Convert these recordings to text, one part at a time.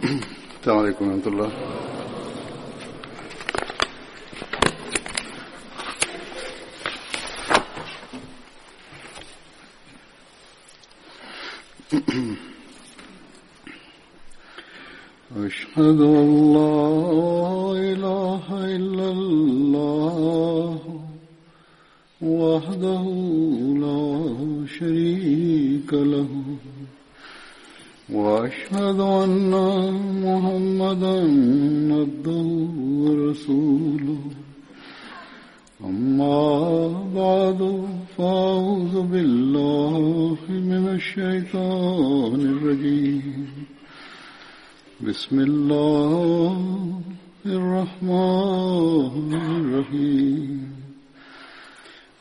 السلام عليكم ورحمة الله. أشهد أن لا إله إلا الله وحده لا شريك له وأشهد أن محمدا عبده ورسوله أما بعد فأعوذ بالله من الشيطان الرجيم بسم الله الرحمن الرحيم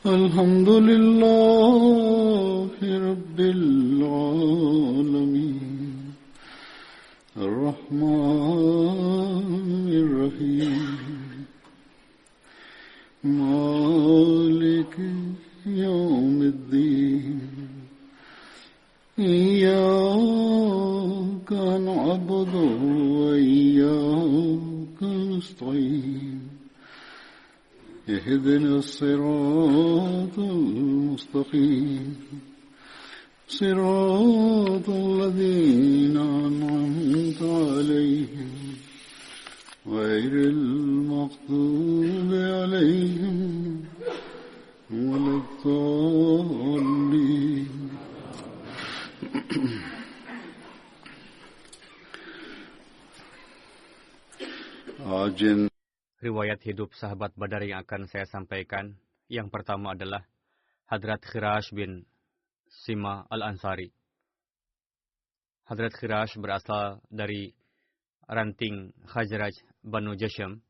الحمد لله رب العالمين الرحمن الرحيم مالك يوم الدين إياك نعبد وإياك نستعين اهدنا الصراط المستقيم صراط الذين أنعمت عليهم غير المغضوب عليهم ولا الضالين. Riwayat hidup sahabat Badar yang akan saya sampaikan, yang pertama adalah Hadrat Khirash bin Sima al-Ansari. Hadrat Khirash berasal dari ranting Khazraj Banu Jasham.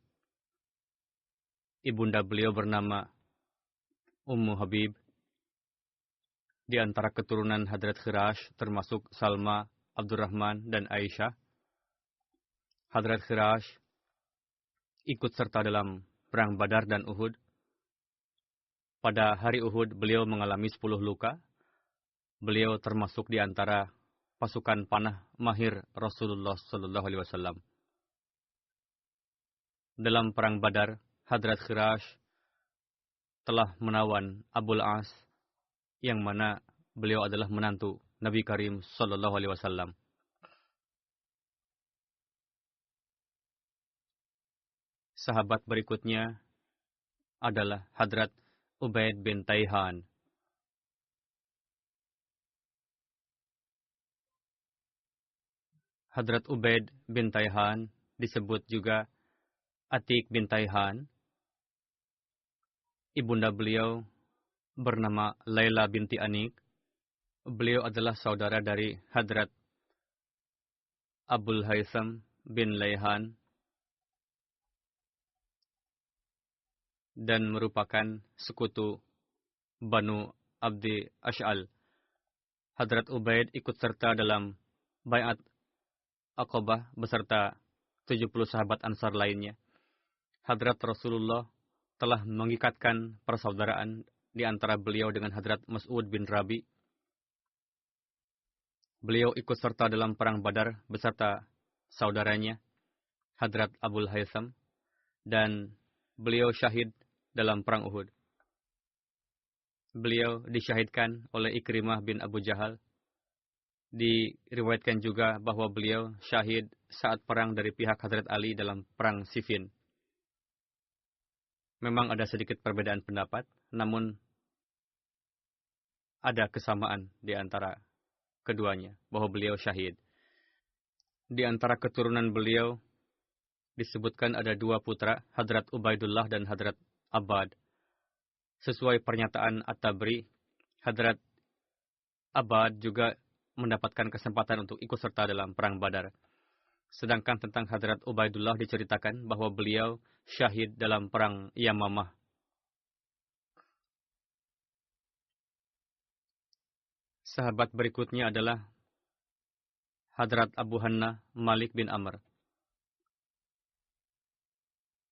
Ibunda beliau bernama Ummu Habib. Di antara keturunan Hadrat Khirash termasuk Salma, Abdurrahman, dan Aisyah. Hadrat Khirash ikut serta dalam perang Badar dan Uhud. Pada hari Uhud, beliau mengalami 10 luka. Beliau termasuk di antara pasukan panah mahir Rasulullah SAW. Dalam perang Badar, Hadrat Khirash telah menawan Abul As, yang mana beliau adalah menantu Nabi Karim SAW. Sahabat berikutnya adalah Hadrat Ubaid bin Taihan. Hadrat Ubaid bin Taihan disebut juga Atik bin Taihan. Ibunda beliau bernama Laila binti Anik. Beliau adalah saudara dari Hadrat Abul Haitham bin Layhan dan merupakan sekutu Banu Abdi Ash'al. Hadrat Ubaid ikut serta dalam Bai'at Aqabah beserta 70 sahabat Ansar lainnya. Hadrat Rasulullah telah mengikatkan persaudaraan di antara beliau dengan Hadrat Mas'ud bin Rabi. Beliau ikut serta dalam perang Badar beserta saudaranya Hadrat Abul Haitham, dan beliau syahid dalam perang Uhud. Beliau disyahidkan oleh Ikrimah bin Abu Jahal. Diriwayatkan juga bahwa beliau syahid saat perang dari pihak Hadrat Ali dalam perang Siffin. Memang ada sedikit perbedaan pendapat, namun ada kesamaan di antara keduanya, bahwa beliau syahid. Di antara keturunan beliau disebutkan ada 2 putra, Hadrat Ubaidullah dan Hadrat Abbad. Sesuai pernyataan At-Tabri, Hadrat Abbad juga mendapatkan kesempatan untuk ikut serta dalam perang Badar. Sedangkan tentang Hadrat Ubaidullah diceritakan bahwa beliau syahid dalam perang Yamamah. Sahabat berikutnya adalah Hadrat Abu Hanna Malik bin Amr.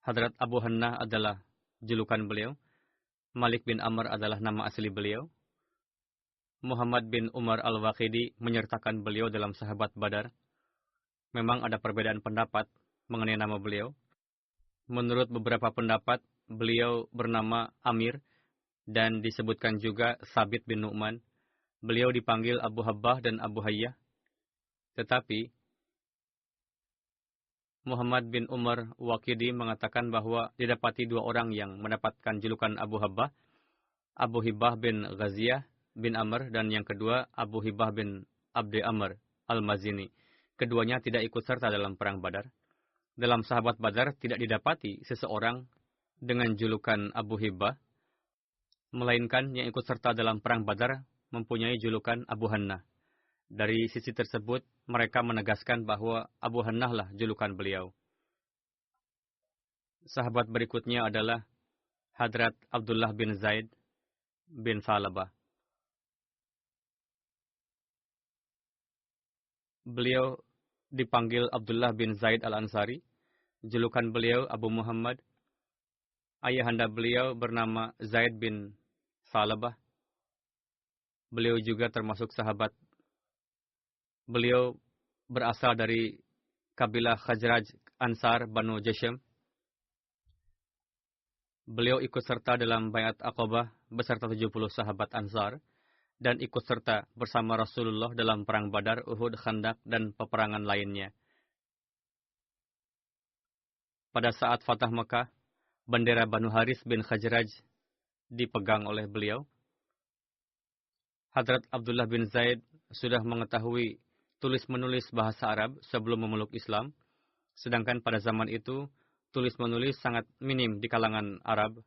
Hadrat Abu Hanna adalah julukan beliau. Malik bin Amr adalah nama asli beliau. Muhammad bin Umar al-Waqidi menyertakan beliau dalam sahabat Badar. Memang ada perbedaan pendapat mengenai nama beliau. Menurut beberapa pendapat, beliau bernama Amir dan disebutkan juga Sabit bin Nu'man. Beliau dipanggil Abu Habbah dan Abu Hayyah. Tetapi Muhammad bin Umar Waqidi mengatakan bahwa didapati dua orang yang mendapatkan julukan Abu Habbah, Abu Hibbah bin Ghaziyah bin Amr, dan yang kedua Abu Hibbah bin Abdi Amr al-Mazini. Keduanya tidak ikut serta dalam perang Badar. Dalam sahabat Badar tidak didapati seseorang dengan julukan Abu Hibbah, melainkan yang ikut serta dalam perang Badar mempunyai julukan Abu Hannah. Dari sisi tersebut, mereka menegaskan bahwa Abu Hannah lah julukan beliau. Sahabat berikutnya adalah Hadrat Abdullah bin Zaid bin Salabah. Beliau dipanggil Abdullah bin Zaid al-Ansari. Julukan beliau Abu Muhammad. Ayahanda beliau bernama Zaid bin Salabah. Beliau juga termasuk sahabat. Beliau berasal dari kabilah Khazraj Ansar Banu Jashem. Beliau ikut serta dalam Bayat Aqabah beserta 70 sahabat Ansar dan ikut serta bersama Rasulullah dalam perang Badar, Uhud, Khandaq, dan peperangan lainnya. Pada saat Fatah Mekah, bendera Banu Haris bin Khazraj dipegang oleh beliau. Hadrat Abdullah bin Zaid sudah mengetahui tulis-menulis bahasa Arab sebelum memeluk Islam, sedangkan pada zaman itu tulis-menulis sangat minim di kalangan Arab.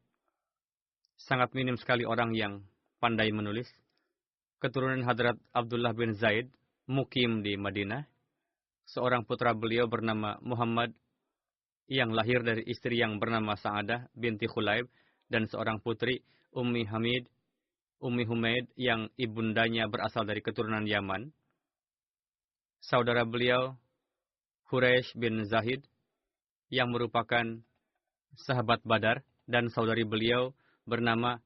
Sangat minim sekali orang yang pandai menulis. Keturunan Hadrat Abdullah bin Zaid mukim di Madinah. Seorang putra beliau bernama Muhammad yang lahir dari istri yang bernama Sa'adah binti Khulaib, dan seorang putri Ummi Humaid yang ibundanya berasal dari keturunan Yaman. Saudara beliau Quraisy bin Zahid yang merupakan sahabat Badar, dan saudari beliau bernama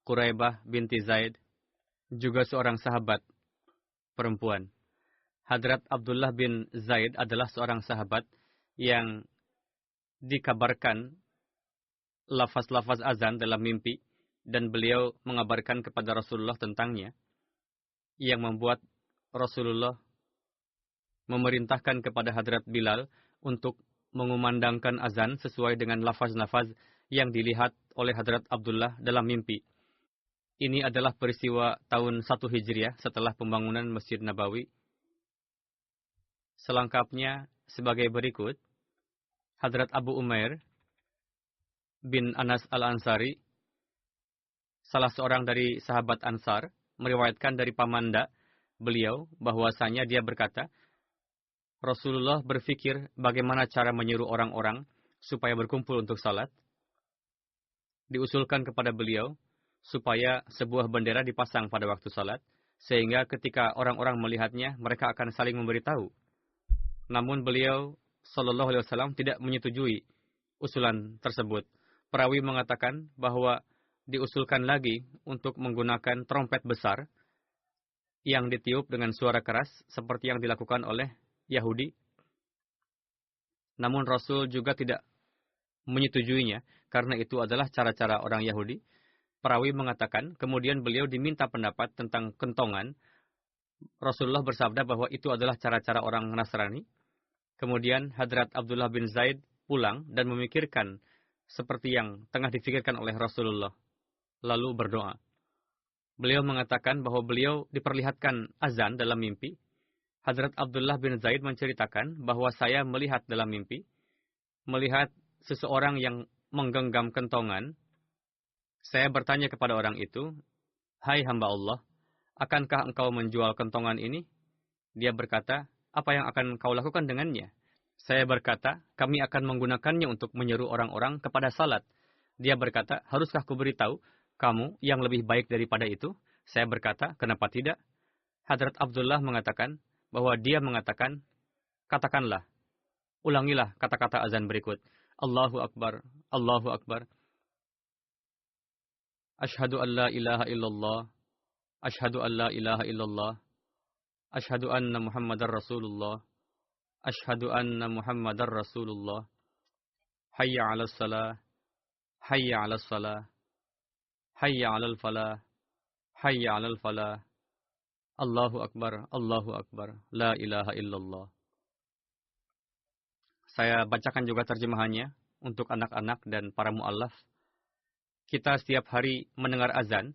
Quraibah binti Zaid, juga seorang sahabat perempuan. Hadrat Abdullah bin Zaid adalah seorang sahabat yang dikabarkan lafaz-lafaz azan dalam mimpi, dan beliau mengabarkan kepada Rasulullah tentangnya, yang membuat Rasulullah memerintahkan kepada Hadrat Bilal untuk mengumandangkan azan sesuai dengan lafaz-lafaz yang dilihat oleh Hadrat Abdullah dalam mimpi. Ini adalah peristiwa tahun 1 Hijriah setelah pembangunan Masjid Nabawi. Selengkapnya sebagai berikut. Hadrat Abu Umair bin Anas al-Ansari, salah seorang dari sahabat Ansar, meriwayatkan dari pamanda beliau bahwasanya dia berkata, Rasulullah berfikir bagaimana cara menyuruh orang-orang supaya berkumpul untuk salat. Diusulkan kepada beliau supaya sebuah bendera dipasang pada waktu salat, sehingga ketika orang-orang melihatnya, mereka akan saling memberitahu. Namun beliau Sallallahu Alaihi Wasallam tidak menyetujui usulan tersebut. Perawi mengatakan bahwa diusulkan lagi untuk menggunakan trompet besar yang ditiup dengan suara keras seperti yang dilakukan oleh Yahudi. Namun Rasul juga tidak menyetujuinya karena itu adalah cara-cara orang Yahudi. Perawi mengatakan kemudian beliau diminta pendapat tentang kentongan. Rasulullah bersabda bahwa itu adalah cara-cara orang Nasrani. Kemudian Hadrat Abdullah bin Zaid pulang dan memikirkan seperti yang tengah difikirkan oleh Rasulullah, lalu berdoa. Beliau mengatakan bahwa beliau diperlihatkan azan dalam mimpi. Hadrat Abdullah bin Zaid menceritakan bahwa saya melihat dalam mimpi, melihat seseorang yang menggenggam kentongan. Saya bertanya kepada orang itu, "Hai hamba Allah, akankah engkau menjual kentongan ini?" Dia berkata, "Apa yang akan kau lakukan dengannya?" Saya berkata, "Kami akan menggunakannya untuk menyeru orang-orang kepada salat." Dia berkata, "Haruskah kuberitahu kamu yang lebih baik daripada itu?" Saya berkata, "Kenapa tidak?" Hadrat Abdullah mengatakan bahwa dia mengatakan, "Katakanlah, ulangilah kata-kata azan berikut. Allahu Akbar, Allahu Akbar. Ashhadu an la ilaha illallah, ashhadu an la ilaha illallah, ashhadu anna Muhammadar Rasulullah, Asyhadu anna Muhammadar Rasulullah. Hayya 'alas salah. Hayya 'alas salah. Hayya 'alal falah. Hayya 'alal falah. Allahu akbar, Allahu akbar. La ilaha illallah. Saya bacakan juga terjemahannya untuk anak-anak dan para mu'allaf. Kita setiap hari mendengar azan,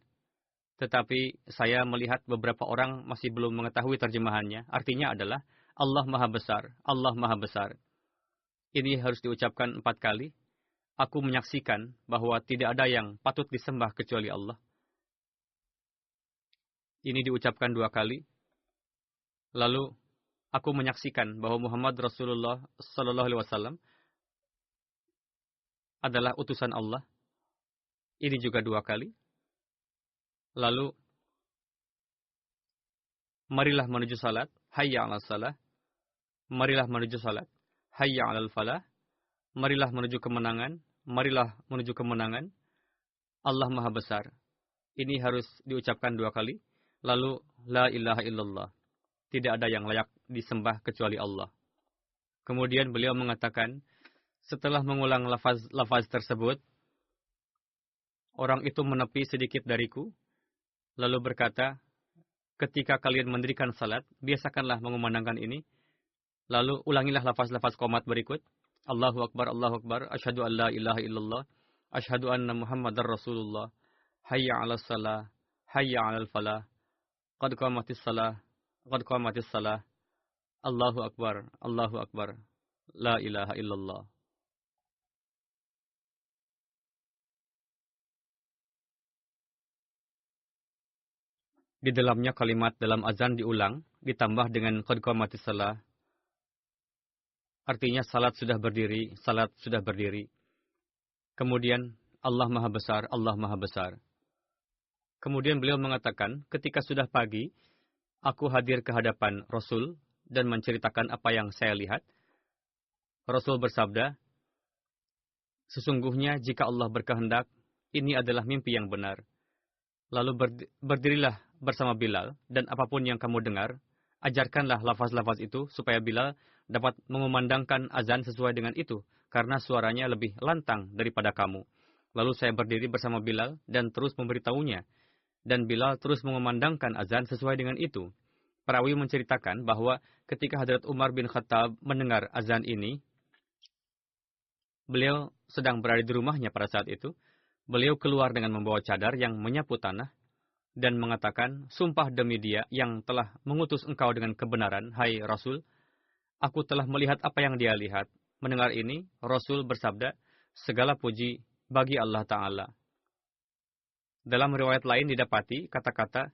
tetapi saya melihat beberapa orang masih belum mengetahui terjemahannya. Artinya adalah Allah Maha Besar, Allah Maha Besar. Ini harus diucapkan 4 kali. Aku menyaksikan bahwa tidak ada yang patut disembah kecuali Allah. Ini diucapkan 2 kali. Lalu aku menyaksikan bahwa Muhammad Rasulullah Sallallahu Alaihi Wasallam adalah utusan Allah. Ini juga 2 kali. Lalu marilah menuju salat. Hayya 'alas salah. Marilah menuju salat. Hayya 'alal falah. Marilah menuju kemenangan. Marilah menuju kemenangan. Allah Maha Besar. Ini harus diucapkan 2 kali. Lalu la ilaha illallah. Tidak ada yang layak disembah kecuali Allah. Kemudian beliau mengatakan, setelah mengulang lafaz tersebut, orang itu menepi sedikit dariku, lalu berkata, ketika kalian mendirikan salat, biasakanlah mengumandangkan ini. Lalu ulangilah lafaz-lafaz qomat berikut. Allahu akbar, Allahu akbar, asyhadu an la ilaha illallah, asyhadu anna Muhammadar Rasulullah, hayya 'alas salah, hayya 'alal falah, qad qamatis salah, qad qamatis salah, Allahu akbar, Allahu akbar, la ilaha illallah. Di dalamnya kalimat dalam azan diulang, ditambah dengan qad qamatis salah. Artinya salat sudah berdiri, salat sudah berdiri. Kemudian Allah Maha Besar, Allah Maha Besar. Kemudian beliau mengatakan, ketika sudah pagi, aku hadir ke hadapan Rasul dan menceritakan apa yang saya lihat. Rasul bersabda, sesungguhnya jika Allah berkehendak, ini adalah mimpi yang benar. Lalu berdirilah bersama Bilal, dan apapun yang kamu dengar, ajarkanlah lafaz-lafaz itu supaya Bilal dapat mengumandangkan azan sesuai dengan itu, karena suaranya lebih lantang daripada kamu. Lalu saya berdiri bersama Bilal dan terus memberitahunya, dan Bilal terus mengumandangkan azan sesuai dengan itu. Perawi menceritakan bahwa ketika Hadrat Umar bin Khattab mendengar azan ini, beliau sedang berada di rumahnya pada saat itu. Beliau keluar dengan membawa cadar yang menyapu tanah, dan mengatakan, sumpah demi Dia yang telah mengutus engkau dengan kebenaran, hai Rasul, aku telah melihat apa yang Dia lihat. Mendengar ini, Rasul bersabda, segala puji bagi Allah Ta'ala. Dalam riwayat lain didapati kata-kata,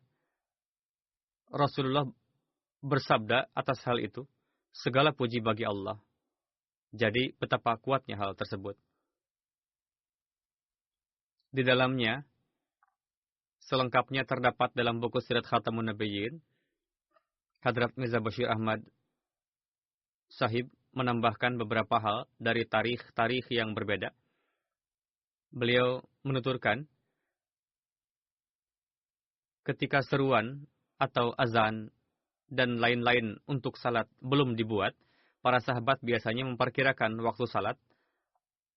Rasulullah bersabda atas hal itu, segala puji bagi Allah. Jadi, betapa kuatnya hal tersebut. Di dalamnya, selengkapnya terdapat dalam buku Sirat Khatamun Nabiyyin. Hadrat Mirza Bashir Ahmad Sahib menambahkan beberapa hal dari tarikh yang berbeda. Beliau menuturkan, ketika seruan atau azan dan lain-lain untuk salat belum dibuat, para sahabat biasanya memperkirakan waktu salat,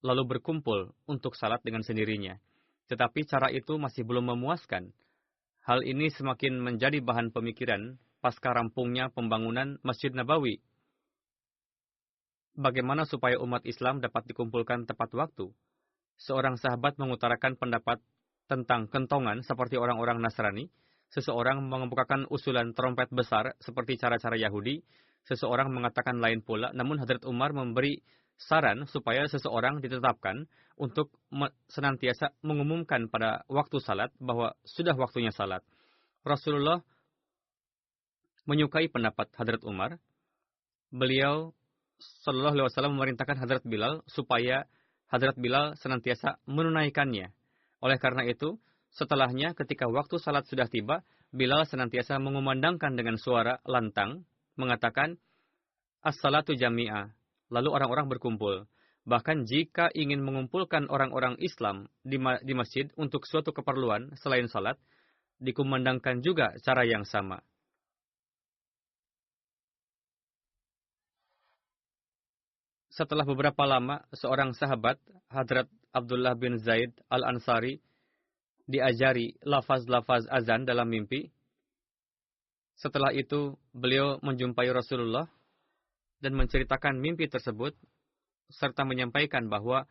lalu berkumpul untuk salat dengan sendirinya. Tetapi cara itu masih belum memuaskan. Hal ini semakin menjadi bahan pemikiran pasca rampungnya pembangunan Masjid Nabawi. Bagaimana supaya umat Islam dapat dikumpulkan tepat waktu? Seorang sahabat mengutarakan pendapat tentang kentongan seperti orang-orang Nasrani. Seseorang mengemukakan usulan trompet besar seperti cara-cara Yahudi. Seseorang mengatakan lain pula, namun Hadrat Umar memberi saran supaya seseorang ditetapkan untuk senantiasa mengumumkan pada waktu salat bahwa sudah waktunya salat. Rasulullah menyukai pendapat Hadrat Umar. Beliau Sallallahu Alaihi Wasallam memerintahkan Hadrat Bilal supaya Hadrat Bilal senantiasa menunaikannya. Oleh karena itu, setelahnya ketika waktu salat sudah tiba, Bilal senantiasa mengumandangkan dengan suara lantang, mengatakan, As-salatu jami'ah. Lalu orang-orang berkumpul. Bahkan jika ingin mengumpulkan orang-orang Islam di masjid untuk suatu keperluan selain salat, dikumandangkan juga cara yang sama. Setelah beberapa lama, seorang sahabat, Hadrat Abdullah bin Zaid al-Ansari, diajari lafaz-lafaz azan dalam mimpi. Setelah itu, beliau menjumpai Rasulullah dan menceritakan mimpi tersebut, serta menyampaikan bahwa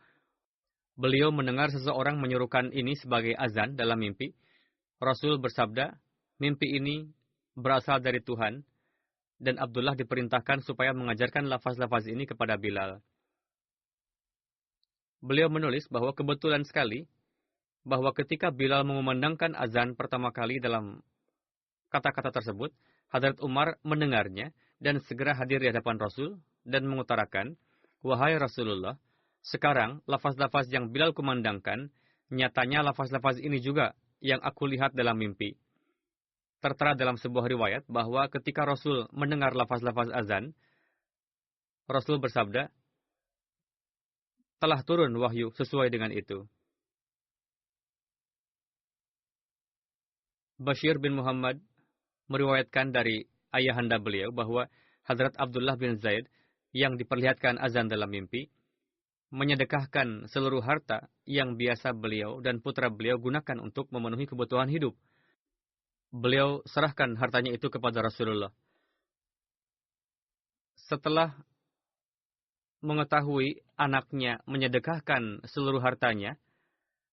beliau mendengar seseorang menyuruhkan ini sebagai azan dalam mimpi. Rasul bersabda, mimpi ini berasal dari Tuhan, dan Abdullah diperintahkan supaya mengajarkan lafaz-lafaz ini kepada Bilal. Beliau menulis bahwa kebetulan sekali, bahwa ketika Bilal mengumandangkan azan pertama kali dalam kata-kata tersebut, Hadrat Umar mendengarnya dan segera hadir di hadapan Rasul dan mengutarakan, wahai Rasulullah, sekarang lafaz-lafaz yang Bilal kumandangkan, nyatanya lafaz-lafaz ini juga yang aku lihat dalam mimpi. Tertera dalam sebuah riwayat bahwa ketika Rasul mendengar lafaz-lafaz azan, Rasul bersabda, telah turun wahyu sesuai dengan itu. Bashir bin Muhammad meriwayatkan dari ayahanda beliau bahwa Hadrat Abdullah bin Zaid yang diperlihatkan azan dalam mimpi, menyedekahkan seluruh harta yang biasa beliau dan putra beliau gunakan untuk memenuhi kebutuhan hidup. Beliau serahkan hartanya itu kepada Rasulullah. Setelah mengetahui anaknya menyedekahkan seluruh hartanya,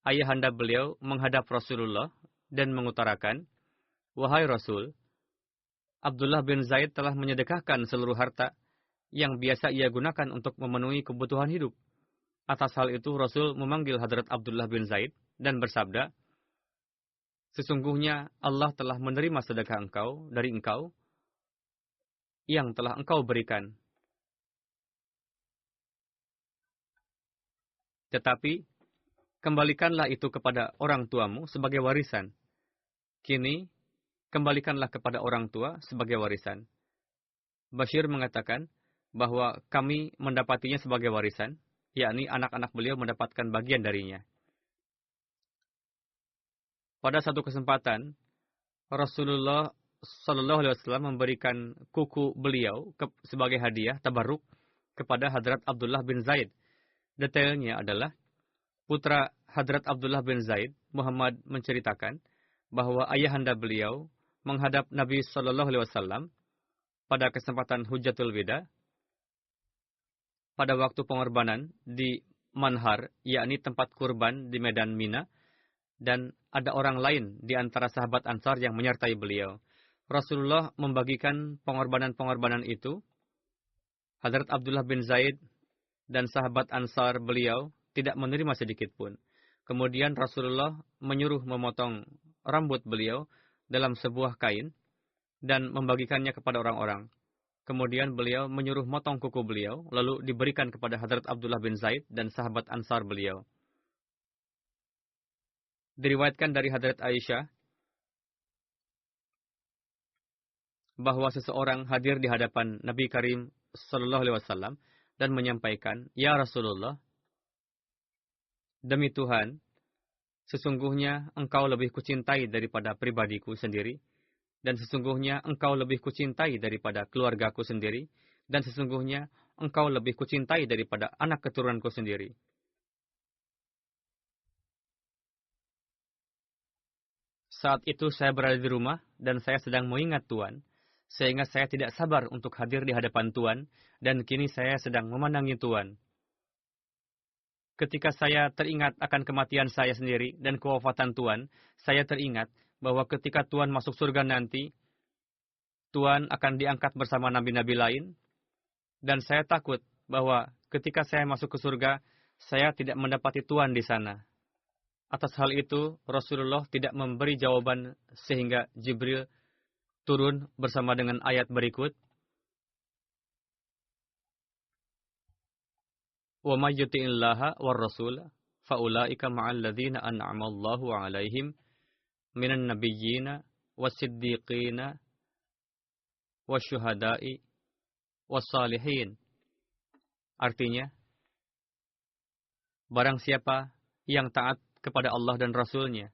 ayahanda beliau menghadap Rasulullah dan mengutarakan, wahai Rasul, Abdullah bin Zaid telah menyedekahkan seluruh harta yang biasa ia gunakan untuk memenuhi kebutuhan hidup. Atas hal itu, Rasul memanggil Hadrat Abdullah bin Zaid dan bersabda, sesungguhnya Allah telah menerima sedekah engkau dari engkau yang telah engkau berikan. Tetapi, kembalikanlah itu kepada orang tuamu sebagai warisan. Kini, kembalikanlah kepada orang tua sebagai warisan. Bashir mengatakan bahwa kami mendapatinya sebagai warisan, yakni anak-anak beliau mendapatkan bagian darinya. Pada satu kesempatan, Rasulullah Shallallahu Alaihi Wasallam memberikan kuku beliau sebagai hadiah tabarruk kepada Hadrat Abdullah bin Zaid. Detailnya adalah, putra Hadrat Abdullah bin Zaid, Muhammad, menceritakan bahwa ayahanda beliau menghadap Nabi Shallallahu Alaihi Wasallam pada kesempatan Hujjatul Wida, pada waktu pengorbanan di Manhar, yakni tempat kurban di Medan Mina, dan ada orang lain di antara sahabat Ansar yang menyertai beliau. Rasulullah membagikan pengorbanan-pengorbanan itu. Hadrat Abdullah bin Zaid dan sahabat Ansar beliau tidak menerima sedikit pun. Kemudian Rasulullah menyuruh memotong rambut beliau dalam sebuah kain dan membagikannya kepada orang-orang. Kemudian beliau menyuruh motong kuku beliau, lalu diberikan kepada Hadrat Abdullah bin Zaid dan sahabat Ansar beliau. Diriwayatkan dari Hadrat Aisyah bahwa seseorang hadir di hadapan Nabi Karim Sallallahu Alaihi Wasallam dan menyampaikan, ya Rasulullah, demi Tuhan, sesungguhnya engkau lebih kucintai daripada pribadiku sendiri, dan sesungguhnya engkau lebih kucintai daripada keluargaku sendiri, dan sesungguhnya engkau lebih kucintai daripada anak keturunanku sendiri. Saat itu saya berada di rumah dan saya sedang mengingat Tuhan, sehingga saya tidak sabar untuk hadir di hadapan Tuhan, dan kini saya sedang memandangi Tuhan. Ketika saya teringat akan kematian saya sendiri dan kewafatan Tuhan, saya teringat bahwa ketika Tuhan masuk surga nanti, Tuhan akan diangkat bersama nabi-nabi lain, dan saya takut bahwa ketika saya masuk ke surga, saya tidak mendapati Tuhan di sana. Atas hal itu, Rasulullah tidak memberi jawaban sehingga Jibril turun bersama dengan ayat berikut. Wa may yuti'illaha war rasul fa ulaika ma'al ladzina an'ama Allahu 'alaihim minan nabiyyina was-siddiqina wasyuhada'i was-salihin. Artinya, barang siapa yang taat kepada Allah dan Rasul-Nya,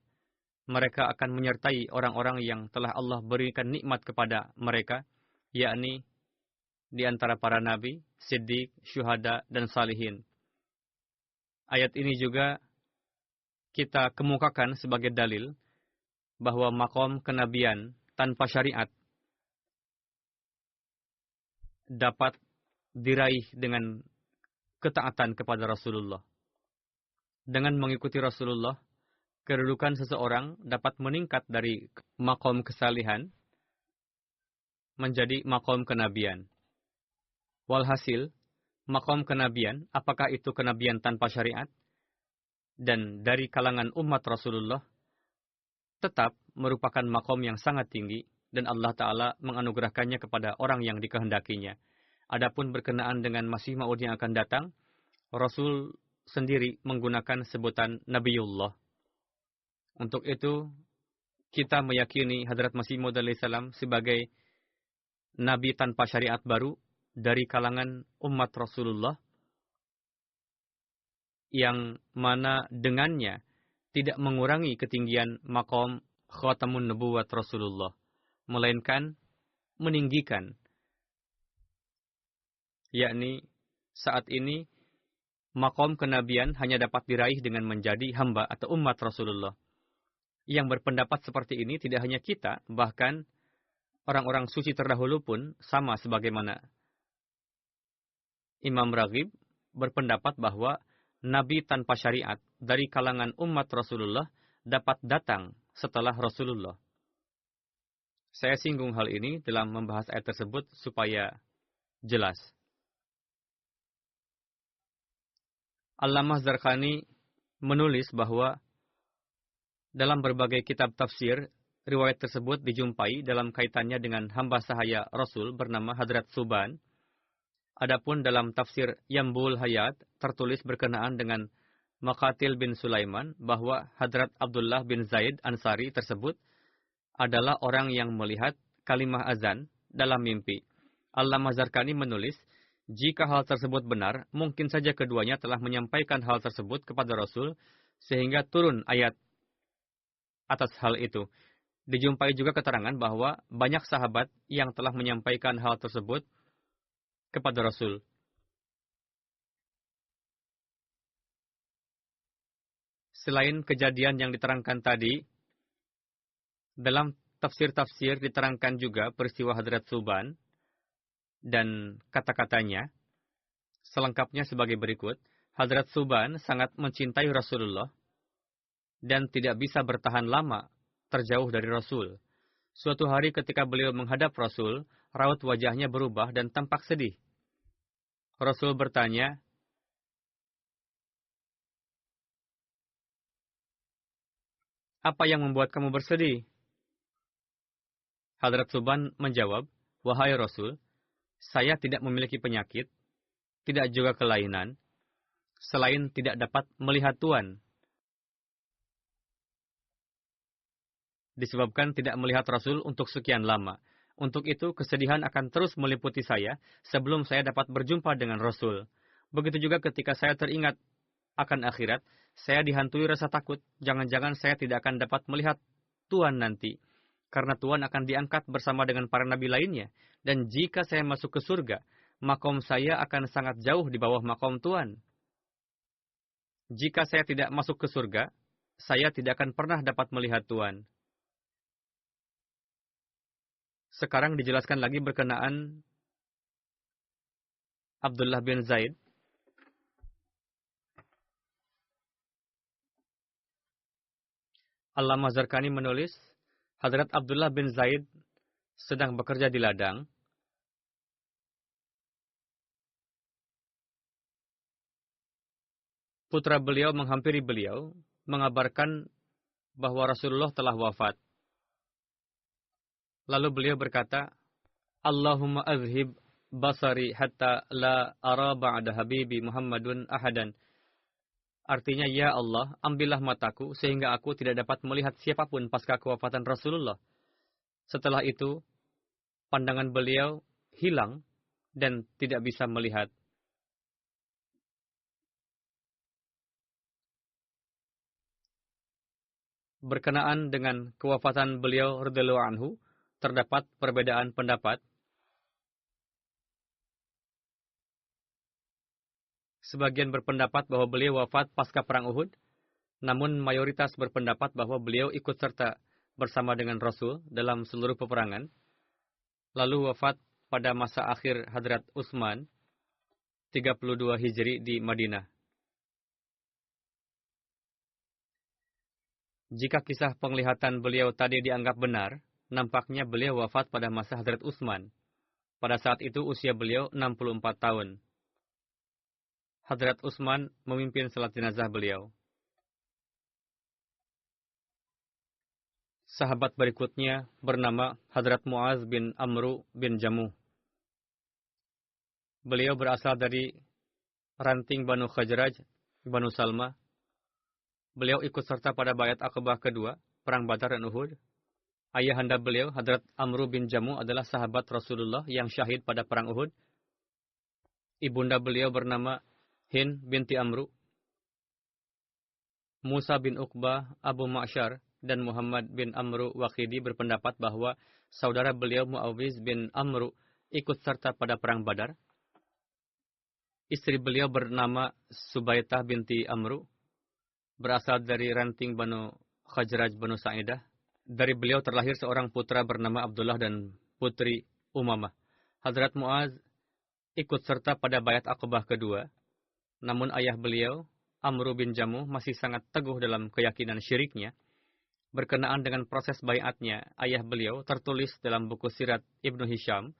mereka akan menyertai orang-orang yang telah Allah berikan nikmat kepada mereka, yakni di antara para nabi, siddiq, syuhada, dan salihin. Ayat ini juga kita kemukakan sebagai dalil bahwa makom kenabian tanpa syariat dapat diraih dengan ketaatan kepada Rasulullah. Dengan mengikuti Rasulullah, kedudukan seseorang dapat meningkat dari makom kesalihan menjadi makom kenabian. Walhasil, makom kenabian, apakah itu kenabian tanpa syariat? Dan dari kalangan umat Rasulullah, tetap merupakan makom yang sangat tinggi, dan Allah Ta'ala menganugerahkannya kepada orang yang dikehendakinya. Adapun berkenaan dengan Masih Maud yang akan datang, Rasul sendiri menggunakan sebutan Nabiullah. Untuk itu, kita meyakini Hadrat Masih Maud alaihissalam sebagai Nabi tanpa syariat baru dari kalangan umat Rasulullah, yang mana dengannya tidak mengurangi ketinggian makom khatamun nubuwat Rasulullah, melainkan meninggikan. Yakni saat ini makom kenabian hanya dapat diraih dengan menjadi hamba atau umat Rasulullah. Yang berpendapat seperti ini tidak hanya kita, bahkan orang-orang suci terdahulu pun sama, sebagaimana Imam Raghib berpendapat bahwa Nabi tanpa syariat dari kalangan umat Rasulullah dapat datang setelah Rasulullah. Saya singgung hal ini dalam membahas ayat tersebut supaya jelas. Allamah Zarqani menulis bahwa dalam berbagai kitab tafsir, riwayat tersebut dijumpai dalam kaitannya dengan hamba sahaya Rasul bernama Hadrat Suban. Adapun dalam tafsir Yambul Hayat tertulis berkenaan dengan Maqatil bin Sulaiman bahwa Hadrat Abdullah bin Zaid Ansari tersebut adalah orang yang melihat kalimah azan dalam mimpi. Allamah Zarqani menulis, jika hal tersebut benar, mungkin saja keduanya telah menyampaikan hal tersebut kepada Rasul sehingga turun ayat atas hal itu. Dijumpai juga keterangan bahwa banyak sahabat yang telah menyampaikan hal tersebut kepada Rasul. Selain kejadian yang diterangkan tadi, dalam tafsir-tafsir diterangkan juga peristiwa Hadrat Suban dan kata-katanya. Selengkapnya sebagai berikut. Hadrat Suban sangat mencintai Rasulullah dan tidak bisa bertahan lama terjauh dari Rasul. Suatu hari ketika beliau menghadap Rasul, raut wajahnya berubah dan tampak sedih. Rasul bertanya, "Apa yang membuat kamu bersedih?" Hadrat Suban menjawab, "Wahai Rasul, saya tidak memiliki penyakit, tidak juga kelainan, selain tidak dapat melihat Tuhan. Disebabkan tidak melihat Rasul untuk sekian lama. Untuk itu, kesedihan akan terus meliputi saya sebelum saya dapat berjumpa dengan Rasul. Begitu juga ketika saya teringat akan akhirat, saya dihantui rasa takut, jangan-jangan saya tidak akan dapat melihat Tuhan nanti. Karena Tuhan akan diangkat bersama dengan para nabi lainnya. Dan jika saya masuk ke surga, makom saya akan sangat jauh di bawah makom Tuhan. Jika saya tidak masuk ke surga, saya tidak akan pernah dapat melihat Tuhan." Sekarang dijelaskan lagi berkenaan Abdullah bin Zaid. Allamah Zarqani menulis, Hadrat Abdullah bin Zaid sedang bekerja di ladang. Putra beliau menghampiri beliau, mengabarkan bahwa Rasulullah telah wafat. Lalu beliau berkata, "Allahumma azhib basari hatta la ara ba'da habibi Muhammadun ahadan." Artinya, ya Allah, ambillah mataku sehingga aku tidak dapat melihat siapapun pasca kewafatan Rasulullah. Setelah itu, pandangan beliau hilang dan tidak bisa melihat. Berkenaan dengan kewafatan beliau radhiyallahu anhu, terdapat perbedaan pendapat. Sebagian berpendapat bahwa beliau wafat pasca perang Uhud, namun mayoritas berpendapat bahwa beliau ikut serta bersama dengan Rasul dalam seluruh peperangan, lalu wafat pada masa akhir Hadrat Utsman 32 Hijri di Madinah. Jika kisah penglihatan beliau tadi dianggap benar, nampaknya beliau wafat pada masa Hadrat Utsman. Pada saat itu usia beliau 64 tahun. Hadrat Utsman memimpin salat jenazah beliau. Sahabat berikutnya bernama Hadrat Muaz bin Amru bin Jamuh. Beliau berasal dari ranting Banu Khazraj, Banu Salma. Beliau ikut serta pada Bayat Aqabah kedua, Perang Badar dan Uhud. Ayahanda beliau, Hadrat Amru bin Jamuh, adalah sahabat Rasulullah yang syahid pada Perang Uhud. Ibunda beliau bernama Hind binti Amru. Musa bin Uqbah, Abu Ma'syar, dan Muhammad bin Amru Waqidi berpendapat bahwa saudara beliau Muawiz bin Amru ikut serta pada Perang Badar. Istri beliau bernama Subaitah binti Amru, berasal dari ranting Banu Khazraj Banu Sa'idah. Dari beliau terlahir seorang putra bernama Abdullah dan putri Umamah. Hadrat Muaz ikut serta pada Bayat Aqabah kedua, namun ayah beliau, Amru bin Jamuh, masih sangat teguh dalam keyakinan syiriknya. Berkenaan dengan proses bayatnya, ayah beliau tertulis dalam buku sirat Ibnu Hisham,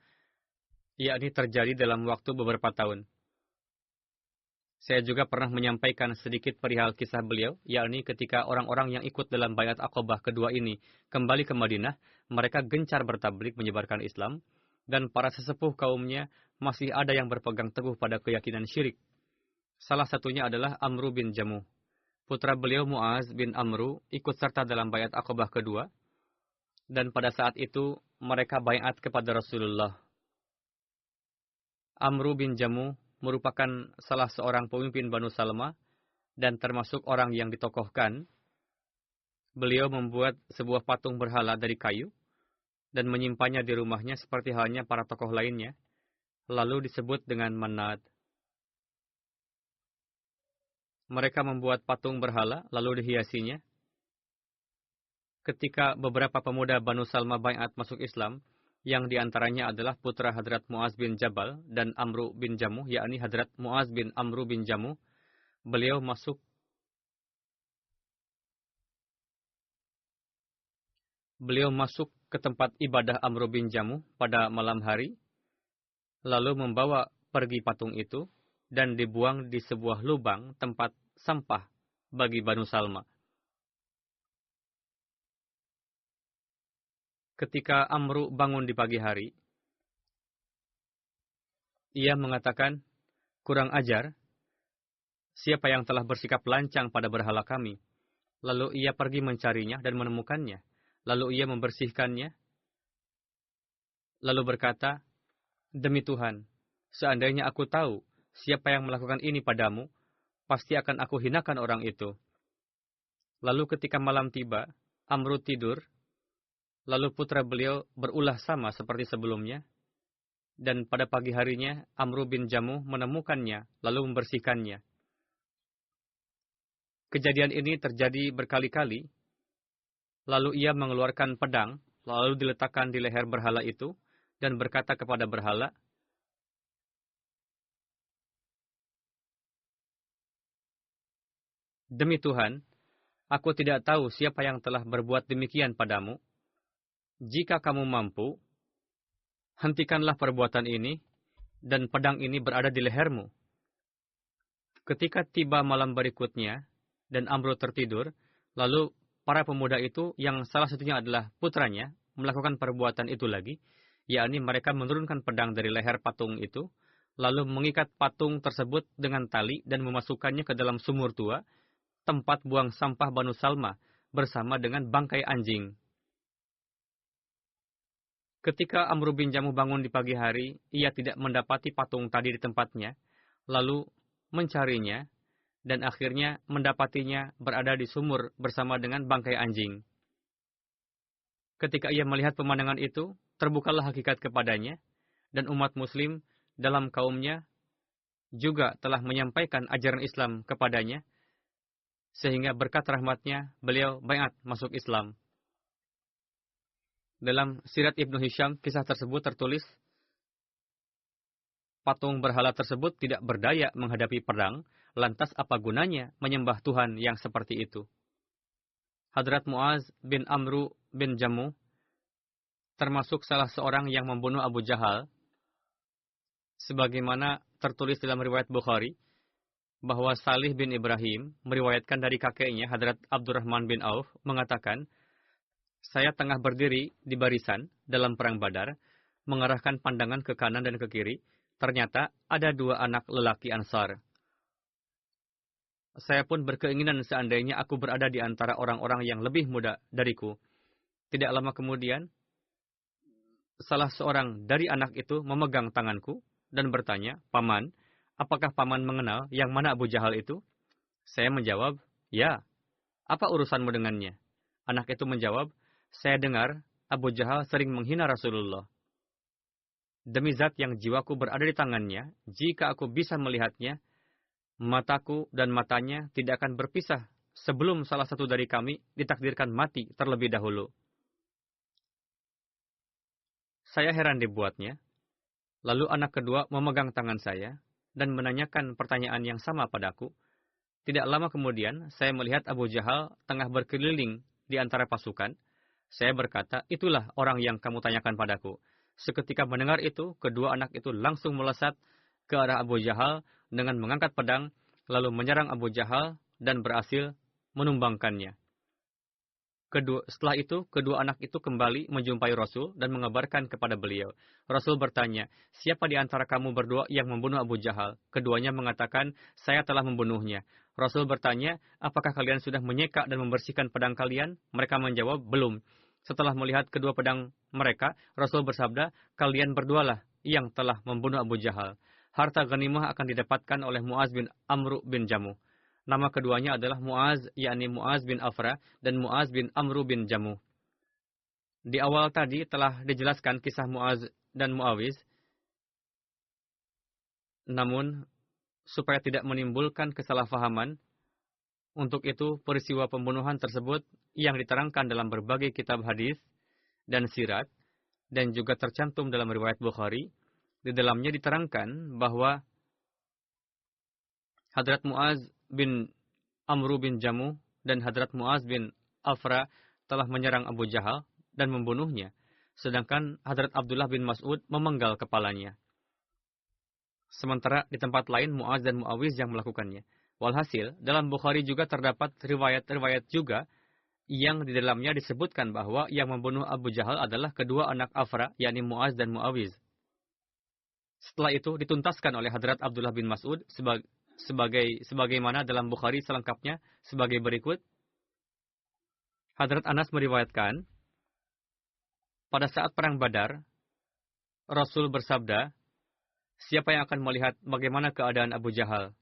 yakni terjadi dalam waktu beberapa tahun. Saya juga pernah menyampaikan sedikit perihal kisah beliau, yakni ketika orang-orang yang ikut dalam Bayat Aqabah kedua ini kembali ke Madinah, mereka gencar bertablik menyebarkan Islam, dan para sesepuh kaumnya masih ada yang berpegang teguh pada keyakinan syirik. Salah satunya adalah Amru bin Jamuh. Putra beliau Muaz bin Amru ikut serta dalam Bayat Aqabah kedua, dan pada saat itu mereka bayat kepada Rasulullah. Amru bin Jamuh merupakan salah seorang pemimpin Banu Salma dan termasuk orang yang ditokohkan. Beliau membuat sebuah patung berhala dari kayu dan menyimpannya di rumahnya seperti halnya para tokoh lainnya, lalu disebut dengan Manat. Mereka membuat patung berhala lalu dihiasinya. Ketika beberapa pemuda Banu Salma bayat masuk Islam, yang diantaranya adalah putra Hadrat Muaz bin Jabal dan Amru bin Jamuh, yakni Hadrat Muaz bin Amru bin Jamuh, beliau masuk ke tempat ibadah Amru bin Jamuh pada malam hari, lalu membawa pergi patung itu dan dibuang di sebuah lubang tempat sampah bagi Banu Salma. Ketika Amru bangun di pagi hari, ia mengatakan, "Kurang ajar, siapa yang telah bersikap lancang pada berhala kami?" Lalu ia pergi mencarinya dan menemukannya. Lalu ia membersihkannya. Lalu berkata, "Demi Tuhan, seandainya aku tahu siapa yang melakukan ini padamu, pasti akan aku hinakan orang itu." Lalu ketika malam tiba, Amru tidur. Lalu putra beliau berulah sama seperti sebelumnya. Dan pada pagi harinya, Amru bin Jamuh menemukannya, lalu membersihkannya. Kejadian ini terjadi berkali-kali. Lalu ia mengeluarkan pedang, lalu diletakkan di leher berhala itu, dan berkata kepada berhala, "Demi Tuhan, aku tidak tahu siapa yang telah berbuat demikian padamu. Jika kamu mampu, hentikanlah perbuatan ini, dan pedang ini berada di lehermu." Ketika tiba malam berikutnya, dan Amru tertidur, lalu para pemuda itu, yang salah satunya adalah putranya, melakukan perbuatan itu lagi, yakni mereka menurunkan pedang dari leher patung itu, lalu mengikat patung tersebut dengan tali dan memasukkannya ke dalam sumur tua, tempat buang sampah Banu Salma, bersama dengan bangkai anjing. Ketika Amru bin Jamuh bangun di pagi hari, ia tidak mendapati patung tadi di tempatnya, lalu mencarinya, dan akhirnya mendapatinya berada di sumur bersama dengan bangkai anjing. Ketika ia melihat pemandangan itu, terbukalah hakikat kepadanya, dan umat muslim dalam kaumnya juga telah menyampaikan ajaran Islam kepadanya, sehingga berkat rahmatnya beliau baiat masuk Islam. Dalam Sirat Ibnu Hisham, kisah tersebut tertulis, patung berhala tersebut tidak berdaya menghadapi perang, lantas apa gunanya menyembah Tuhan yang seperti itu? Hadrat Muaz bin Amru bin Jamuh termasuk salah seorang yang membunuh Abu Jahal, sebagaimana tertulis dalam riwayat Bukhari, bahwa Salih bin Ibrahim meriwayatkan dari kakeknya, Hadrat Abdurrahman bin Auf, mengatakan, saya tengah berdiri di barisan dalam perang Badar, mengarahkan pandangan ke kanan dan ke kiri, ternyata ada dua anak lelaki Ansar. Saya pun berkeinginan seandainya aku berada di antara orang-orang yang lebih muda dariku. Tidak lama kemudian, salah seorang dari anak itu memegang tanganku dan bertanya, Paman, apakah Paman mengenal yang mana Abu Jahal itu? Saya menjawab, ya. Apa urusanmu dengannya? Anak itu menjawab, saya dengar Abu Jahal sering menghina Rasulullah. Demi zat yang jiwaku berada di tangannya, jika aku bisa melihatnya, mataku dan matanya tidak akan berpisah sebelum salah satu dari kami ditakdirkan mati terlebih dahulu. Saya heran dibuatnya. Lalu anak kedua memegang tangan saya dan menanyakan pertanyaan yang sama padaku. Tidak lama kemudian, saya melihat Abu Jahal tengah berkeliling di antara pasukan. Saya berkata, itulah orang yang kamu tanyakan padaku. Seketika mendengar itu, kedua anak itu langsung melesat ke arah Abu Jahal dengan mengangkat pedang, lalu menyerang Abu Jahal dan berhasil menumbangkannya. Setelah itu, kedua anak itu kembali menjumpai Rasul dan mengabarkan kepada beliau. Rasul bertanya, siapa di antara kamu berdua yang membunuh Abu Jahal? Keduanya mengatakan, saya telah membunuhnya. Rasul bertanya, apakah kalian sudah menyeka dan membersihkan pedang kalian? Mereka menjawab, belum. Setelah melihat kedua pedang mereka, Rasul bersabda, kalian berdualah yang telah membunuh Abu Jahal. Harta ghanimah akan didapatkan oleh Muaz bin Amru bin Jamuh. Nama keduanya adalah Muaz, yakni Muaz bin Afra, dan Muaz bin Amru bin Jamuh. Di awal tadi telah dijelaskan kisah Muaz dan Muawiz. Namun, supaya tidak menimbulkan kesalahpahaman, untuk itu peristiwa pembunuhan tersebut yang diterangkan dalam berbagai kitab hadis dan sirat, dan juga tercantum dalam riwayat Bukhari, di dalamnya diterangkan bahwa Hadrat Muaz bin Amru bin Jamuh dan Hadrat Muaz bin Afra telah menyerang Abu Jahal dan membunuhnya, sedangkan Hadrat Abdullah bin Mas'ud memenggal kepalanya. Sementara di tempat lain Muaz dan Muawiz yang melakukannya. Walhasil, dalam Bukhari juga terdapat riwayat-riwayat juga yang di dalamnya disebutkan bahwa yang membunuh Abu Jahal adalah kedua anak Afra, yakni Muaz dan Muawiz. Setelah itu dituntaskan oleh Hadrat Abdullah bin Mas'ud sebagaimana dalam Bukhari selengkapnya sebagai berikut. Hadrat Anas meriwayatkan, pada saat perang Badar, Rasul bersabda, siapa yang akan melihat bagaimana keadaan Abu Jahal?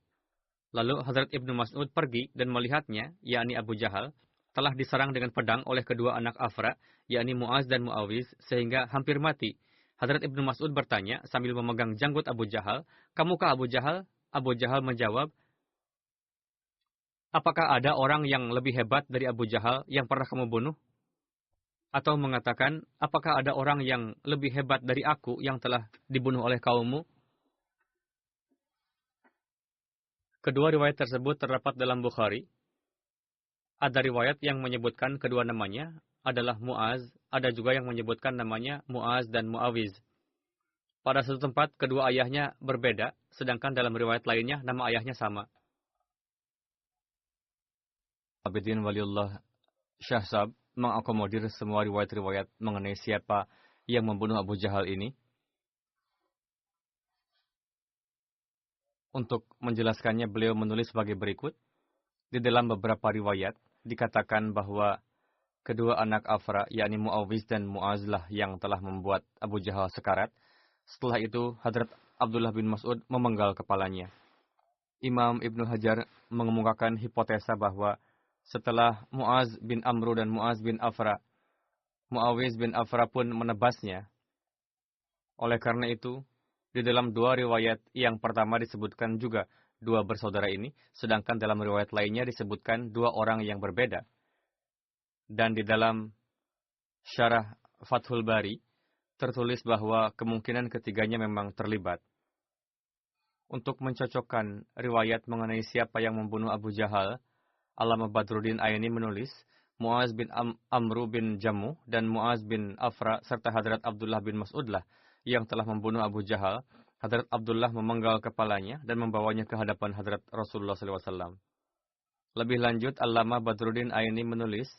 Lalu Hadrat Ibnu Mas'ud pergi dan melihatnya, yakni Abu Jahal, telah diserang dengan pedang oleh kedua anak Afra, yakni Muaz dan Muawiz, sehingga hampir mati. Hadrat Ibnu Mas'ud bertanya sambil memegang janggut Abu Jahal, kamukah Abu Jahal? Abu Jahal menjawab, apakah ada orang yang lebih hebat dari Abu Jahal yang pernah kamu bunuh? Atau mengatakan, apakah ada orang yang lebih hebat dari aku yang telah dibunuh oleh kaummu? Kedua riwayat tersebut terdapat dalam Bukhari. Ada riwayat yang menyebutkan kedua namanya adalah Muaz, ada juga yang menyebutkan namanya Muaz dan Muawiz. Pada satu tempat, kedua ayahnya berbeda, sedangkan dalam riwayat lainnya, nama ayahnya sama. Abidin Waliullah Syahsab mengakomodir semua riwayat-riwayat mengenai siapa yang membunuh Abu Jahal ini. Untuk menjelaskannya, beliau menulis sebagai berikut. Di dalam beberapa riwayat, dikatakan bahwa kedua anak Afra, yakni Muawiz dan Muazlah yang telah membuat Abu Jahal sekarat. Setelah itu, Hadrat Abdullah bin Mas'ud memenggal kepalanya. Imam Ibnu Hajar mengemukakan hipotesa bahwa setelah Muaz bin Amru dan Muaz bin Afra, Muawiz bin Afra pun menebasnya. Oleh karena itu, Di dalam dua riwayat yang pertama disebutkan juga dua bersaudara ini, sedangkan dalam riwayat lainnya disebutkan dua orang yang berbeda. Dan di dalam Syarah Fathul Bari, tertulis bahwa kemungkinan ketiganya memang terlibat. Untuk mencocokkan riwayat mengenai siapa yang membunuh Abu Jahal, Allamah Badruddin Aini menulis, Muaz bin Amru bin Jamuh dan Muaz bin Afra serta Hadrat Abdullah bin Mas'udlah yang telah membunuh Abu Jahal. Hadrat Abdullah memenggal kepalanya dan membawanya ke hadapan Hadrat Rasulullah SAW. Lebih lanjut, Allamah Badruddin Aini menulis,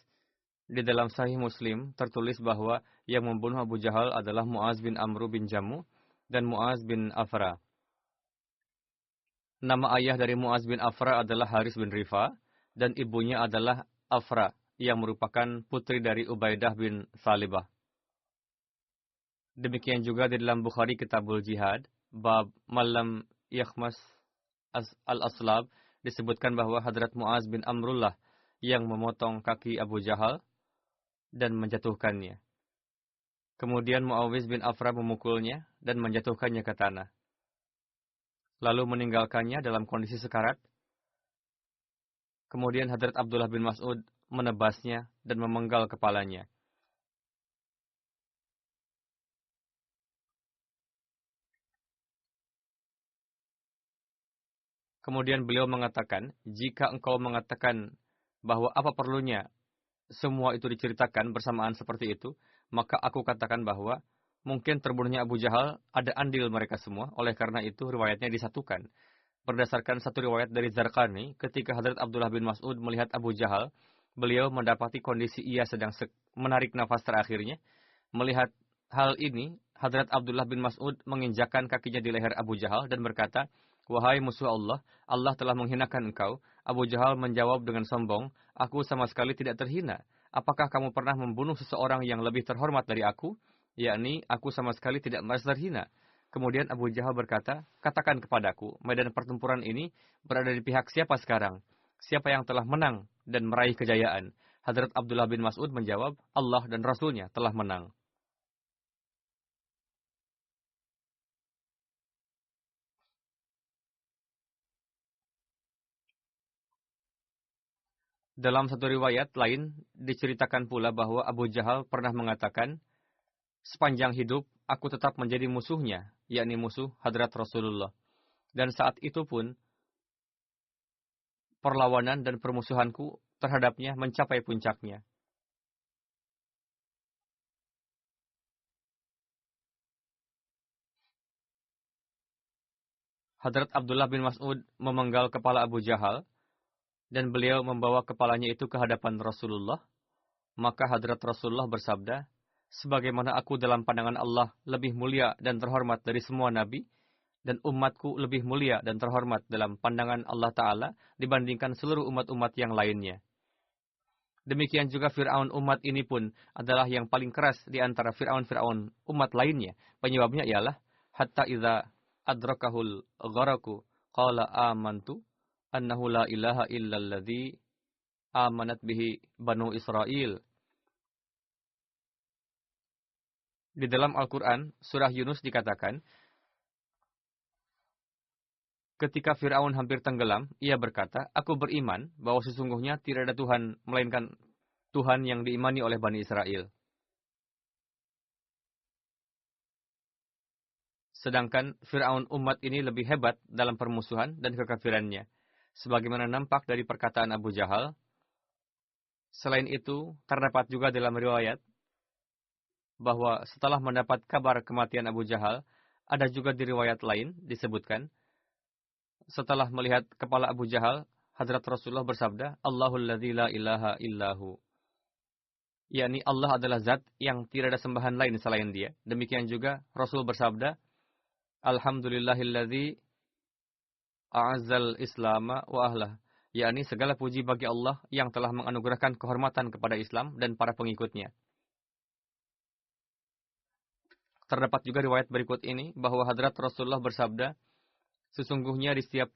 di dalam Sahih Muslim tertulis bahwa yang membunuh Abu Jahal adalah Muaz bin Amru bin Jamuh dan Muaz bin Afra. Nama ayah dari Muaz bin Afra adalah Haris bin Rifa dan ibunya adalah Afra yang merupakan putri dari Ubaidah bin Salibah. Demikian juga di dalam Bukhari Kitabul Jihad, bab Malam Yakhmas al-Aslab, disebutkan bahwa Hadrat Muaz bin Amrullah yang memotong kaki Abu Jahal dan menjatuhkannya. Kemudian Muawiz bin Afra memukulnya dan menjatuhkannya ke tanah. Lalu meninggalkannya dalam kondisi sekarat. Kemudian Hadrat Abdullah bin Mas'ud menebasnya dan memenggal kepalanya. Kemudian beliau mengatakan, jika engkau mengatakan bahwa apa perlunya semua itu diceritakan bersamaan seperti itu, maka aku katakan bahwa mungkin terbunuhnya Abu Jahal ada andil mereka semua, oleh karena itu riwayatnya disatukan. Berdasarkan satu riwayat dari Zarqani, ketika Hadrat Abdullah bin Mas'ud melihat Abu Jahal, beliau mendapati kondisi ia sedang menarik nafas terakhirnya. Melihat hal ini, Hadrat Abdullah bin Mas'ud menginjakkan kakinya di leher Abu Jahal dan berkata, "Wahai musuh Allah, Allah telah menghinakan engkau." Abu Jahal menjawab dengan sombong, "Aku sama sekali tidak terhina. Apakah kamu pernah membunuh seseorang yang lebih terhormat dari aku? Yakni, aku sama sekali tidak merasa terhina." Kemudian Abu Jahal berkata, "Katakan kepadaku, medan pertempuran ini berada di pihak siapa sekarang? Siapa yang telah menang dan meraih kejayaan?" Hadrat Abdullah bin Mas'ud menjawab, "Allah dan Rasulnya telah menang." Dalam satu riwayat lain, diceritakan pula bahwa Abu Jahal pernah mengatakan, "Sepanjang hidup, aku tetap menjadi musuhnya," yakni musuh Hadrat Rasulullah. Dan saat itu pun, perlawanan dan permusuhanku terhadapnya mencapai puncaknya. Hadrat Abdullah bin Mas'ud memenggal kepala Abu Jahal, dan beliau membawa kepalanya itu ke hadapan Rasulullah. Maka Hadrat Rasulullah bersabda, "Sebagaimana aku dalam pandangan Allah lebih mulia dan terhormat dari semua nabi, dan umatku lebih mulia dan terhormat dalam pandangan Allah Ta'ala dibandingkan seluruh umat-umat yang lainnya. Demikian juga Fir'aun umat ini pun adalah yang paling keras di antara Fir'aun umat lainnya. Penyebabnya ialah, hatta idza adrakahul gharaku qala amantu annahu la ilaha illalladzi amanat bihi Banu Israel." Di dalam Al-Quran, surah Yunus dikatakan, ketika Fir'aun hampir tenggelam, ia berkata, "Aku beriman bahwa sesungguhnya tidak ada Tuhan, melainkan Tuhan yang diimani oleh Bani Israel." Sedangkan Fir'aun umat ini lebih hebat dalam permusuhan dan kekafirannya, sebagaimana nampak dari perkataan Abu Jahal. Selain itu, terdapat juga dalam riwayat bahwa setelah mendapat kabar kematian Abu Jahal, ada juga di riwayat lain disebutkan, setelah melihat kepala Abu Jahal, Hadrat Rasulullah bersabda, "Allahul ladzi la ilaha illahu." Yakni Allah adalah zat yang tidak ada sembahan lain selain dia. Demikian juga Rasul bersabda, "Alhamdulillahilladzi a'azzal islama wa ahlah." Yakni segala puji bagi Allah yang telah menganugerahkan kehormatan kepada Islam dan para pengikutnya. Terdapat juga riwayat berikut ini bahwa Hadrat Rasulullah bersabda, "Sesungguhnya di setiap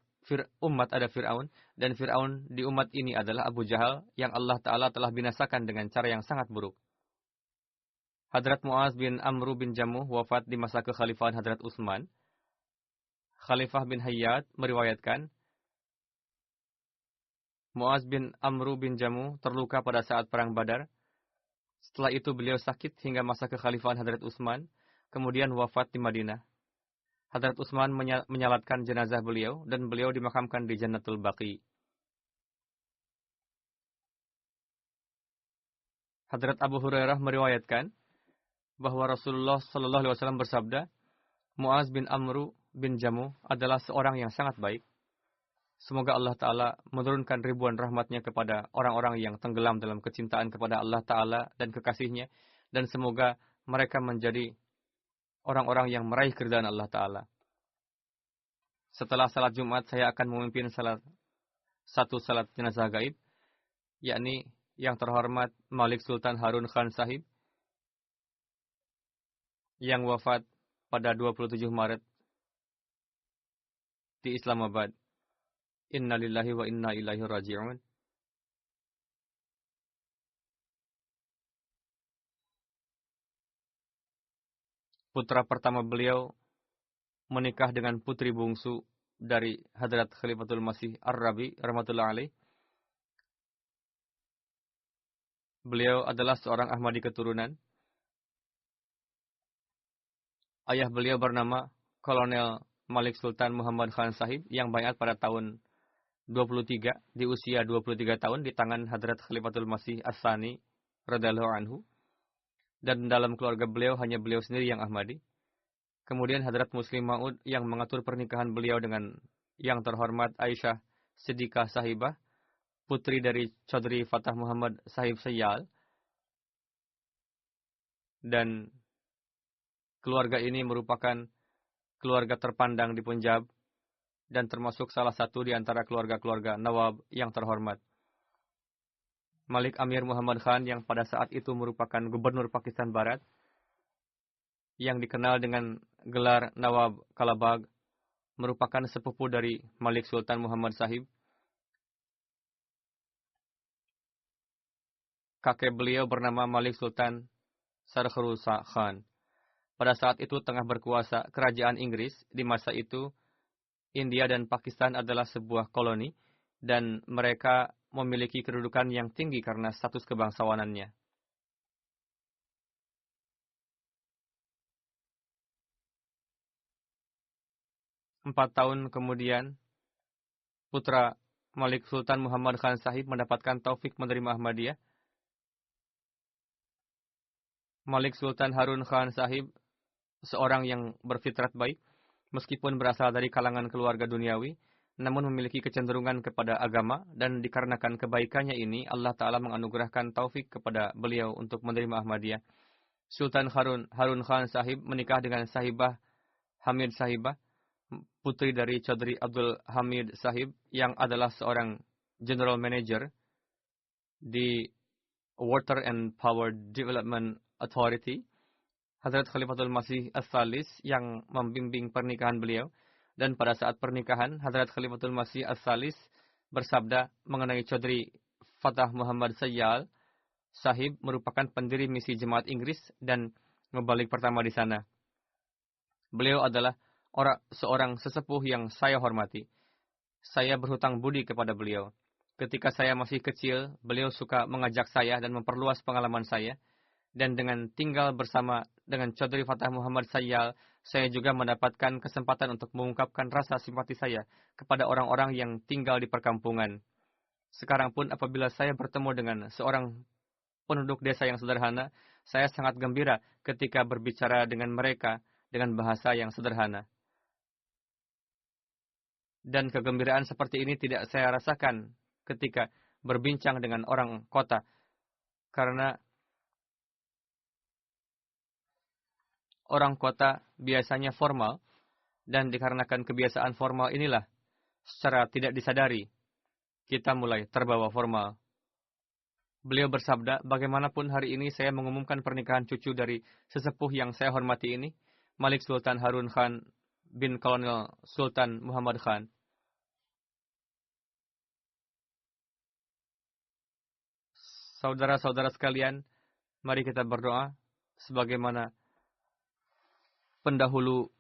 umat ada Fir'aun, dan Fir'aun di umat ini adalah Abu Jahal yang Allah Ta'ala telah binasakan dengan cara yang sangat buruk." Hadrat Muaz bin Amru bin Jamuh wafat di masa kekhalifahan Hadrat Utsman. Khalifah bin Hayyat meriwayatkan, Muaz bin Amru bin Jamu terluka pada saat perang Badar. Setelah itu beliau sakit hingga masa kekhalifahan Hadrat Utsman, kemudian wafat di Madinah. Hadrat Utsman menyalatkan jenazah beliau dan beliau dimakamkan di Jannatul Baqi. Hadrat Abu Hurairah meriwayatkan bahwa Rasulullah Shallallahu Alaihi Wasallam bersabda, Muaz bin Amru bin Jamu adalah seorang yang sangat baik. Semoga Allah Ta'ala menurunkan ribuan rahmatnya kepada orang-orang yang tenggelam dalam kecintaan kepada Allah Ta'ala dan kekasihnya. Dan semoga mereka menjadi orang-orang yang meraih keridhaan Allah Ta'ala. Setelah salat Jumat, saya akan memimpin satu salat jenazah gaib, yakni yang terhormat Malik Sultan Harun Khan Sahib, yang wafat pada 27 Maret di Islamabad. Inna lillahi wa inna ilaihi raji'un. Putra pertama beliau menikah dengan putri bungsu dari Hadrat Khalifatul Masih Ar-Rabi rahmatullah alaih. Beliau adalah seorang Ahmadi keturunan. Ayah beliau bernama Kolonel Malik Sultan Muhammad Khan Sahib yang baiat pada tahun 23 di usia 23 tahun di tangan Hadrat Khalifatul Masih As-Sani radhiyallahu anhu. Dan dalam keluarga beliau hanya beliau sendiri yang Ahmadi. Kemudian Hadrat Muslim Maud yang mengatur pernikahan beliau dengan yang terhormat Aisyah Siddiqah Sahibah, putri dari Chaudhry Fatah Muhammad Sahib Sayyal. Dan keluarga ini merupakan keluarga terpandang di Punjab dan termasuk salah satu di antara keluarga-keluarga Nawab yang terhormat. Malik Amir Muhammad Khan yang pada saat itu merupakan gubernur Pakistan Barat, yang dikenal dengan gelar Nawab Kalabag, merupakan sepupu dari Malik Sultan Muhammad Sahib. Kakek beliau bernama Malik Sultan Sarkhrul Khan. Pada saat itu tengah berkuasa kerajaan Inggris. Di masa itu, India dan Pakistan adalah sebuah koloni, dan mereka memiliki kedudukan yang tinggi karena status kebangsawanannya. Empat tahun kemudian, putra Malik Sultan Muhammad Khan Sahib mendapatkan taufik menerima Ahmadiyah. Malik Sultan Harun Khan Sahib, seorang yang berfitrat baik, meskipun berasal dari kalangan keluarga duniawi, namun memiliki kecenderungan kepada agama, dan dikarenakan kebaikannya ini, Allah Ta'ala menganugerahkan taufik kepada beliau untuk menerima Ahmadiyah. Sultan Harun Khan Sahib menikah dengan Sahibah Hamid Sahibah, putri dari Chaudhry Abdul Hamid Sahib, yang adalah seorang General Manager di Water and Power Development Authority. Hadrat Khalifatul Masih As-Salis yang membimbing pernikahan beliau. Dan pada saat pernikahan, Hadrat Khalifatul Masih As-Salis bersabda mengenai Chaudhry Fatah Muhammad Sayyal Sahib merupakan pendiri misi jemaat Inggris dan mubalik pertama di sana. Beliau adalah seorang sesepuh yang saya hormati. Saya berhutang budi kepada beliau. Ketika saya masih kecil, beliau suka mengajak saya dan memperluas pengalaman saya. Dan dengan tinggal bersama dengan Chaudhry Fatah Muhammad Sayyal, saya juga mendapatkan kesempatan untuk mengungkapkan rasa simpati saya kepada orang-orang yang tinggal di perkampungan. Sekarang pun apabila saya bertemu dengan seorang penduduk desa yang sederhana, saya sangat gembira ketika berbicara dengan mereka dengan bahasa yang sederhana. Dan kegembiraan seperti ini tidak saya rasakan ketika berbincang dengan orang kota. Karena orang kota biasanya formal, dan dikarenakan kebiasaan formal inilah, secara tidak disadari, kita mulai terbawa formal. Beliau bersabda, bagaimanapun hari ini saya mengumumkan pernikahan cucu dari sesepuh yang saya hormati ini, Malik Sultan Harun Khan bin Kolonel Sultan Muhammad Khan. Saudara-saudara sekalian, mari kita berdoa sebagaimana pendahulu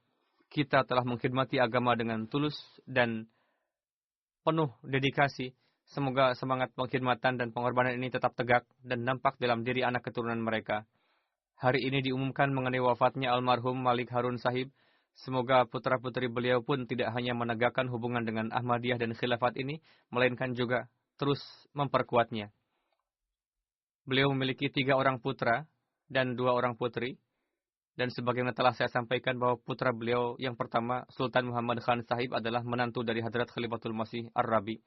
kita telah mengkhidmati agama dengan tulus dan penuh dedikasi. Semoga semangat pengkhidmatan dan pengorbanan ini tetap tegak dan nampak dalam diri anak keturunan mereka. Hari ini diumumkan mengenai wafatnya almarhum Malik Harun Sahib. Semoga putra-putri beliau pun tidak hanya menegakkan hubungan dengan Ahmadiyah dan khilafat ini, melainkan juga terus memperkuatnya. Beliau memiliki 3 orang putra dan 2 orang putri. Dan sebagaimana telah saya sampaikan bahwa putra beliau yang pertama, Sultan Muhammad Khan Sahib, adalah menantu dari Hadrat Khalifatul Masih Ar-Rabi.